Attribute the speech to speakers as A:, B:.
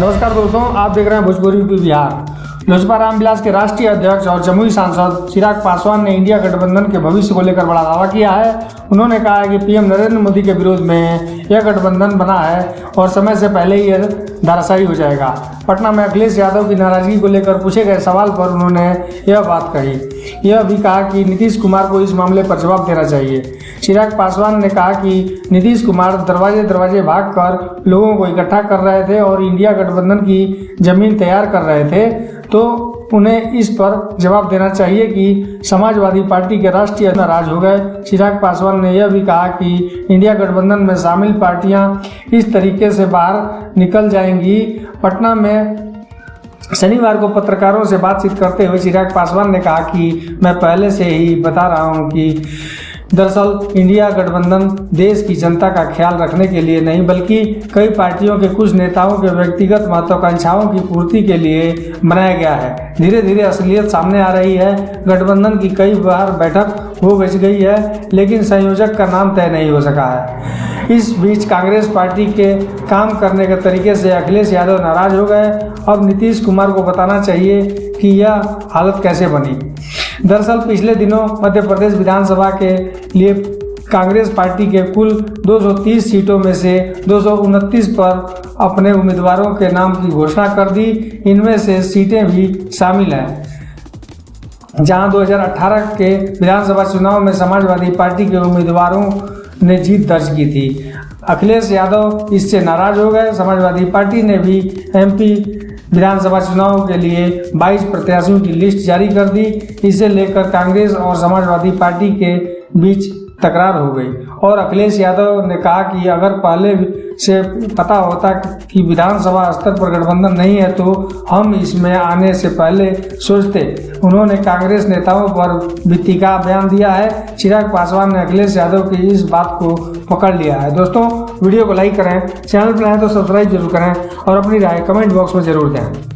A: नमस्कार दोस्तों, आप देख रहे हैं भोजपुरी यूपी बिहार। लोजपा रामविलास के राष्ट्रीय अध्यक्ष और जमुई सांसद चिराग पासवान ने इंडिया गठबंधन के भविष्य को लेकर बड़ा दावा किया है। उन्होंने कहा है कि पीएम नरेंद्र मोदी के विरोध में यह गठबंधन बना है और समय से पहले ही यह धराशायी हो जाएगा। पटना में अखिलेश यादव की नाराजगी को लेकर पूछे गए सवाल पर उन्होंने यह बात कही। यह भी कहा कि नीतीश कुमार को इस मामले पर जवाब देना चाहिए। चिराग पासवान ने कहा कि नीतीश कुमार दरवाजे दरवाजे भागकर लोगों को इकट्ठा कर रहे थे और इंडिया गठबंधन की जमीन तैयार कर रहे थे, तो उन्हें इस पर जवाब देना चाहिए कि समाजवादी पार्टी के राष्ट्रीय नाराज हो गए। चिराग पासवान ने यह भी कहा कि इंडिया गठबंधन में शामिल पार्टियां इस तरीके से बाहर निकल जाएंगी। पटना में शनिवार को पत्रकारों से बातचीत करते हुए चिराग पासवान ने कहा कि मैं पहले से ही बता रहा हूं कि दरअसल इंडिया गठबंधन देश की जनता का ख्याल रखने के लिए नहीं, बल्कि कई पार्टियों के कुछ नेताओं के व्यक्तिगत महत्वाकांक्षाओं की पूर्ति के लिए बनाया गया है। धीरे धीरे असलियत सामने आ रही है। गठबंधन की कई बार बैठक हो गई है, लेकिन संयोजक का नाम तय नहीं हो सका है। इस बीच कांग्रेस पार्टी के काम करने के तरीके से अखिलेश यादव नाराज हो गए। अब नीतीश कुमार को बताना चाहिए कि यह हालत कैसे बनी। दरअसल पिछले दिनों मध्य प्रदेश विधानसभा के लिए कांग्रेस पार्टी के कुल 230 सीटों में से 229 पर अपने उम्मीदवारों के नाम की घोषणा कर दी। इनमें से सीटें भी शामिल हैं जहां 2018 के विधानसभा चुनाव में समाजवादी पार्टी के उम्मीदवारों ने जीत दर्ज की थी। अखिलेश यादव इससे नाराज हो गए। समाजवादी पार्टी ने भी एमपी विधानसभा चुनाव के लिए 22 प्रत्याशियों की लिस्ट जारी कर दी। इसे लेकर कांग्रेस और समाजवादी पार्टी के बीच तकरार हो गई और अखिलेश यादव ने कहा कि अगर पहले से पता होता कि विधानसभा स्तर पर गठबंधन नहीं है तो हम इसमें आने से पहले सोचते। उन्होंने कांग्रेस नेताओं पर भी तीखा बयान दिया है। चिराग पासवान ने अखिलेश यादव की इस बात को पकड़ लिया है। दोस्तों, वीडियो को लाइक करें, चैनल पर आए तो सब्सक्राइब जरूर करें और अपनी राय कमेंट बॉक्स में जरूर दें।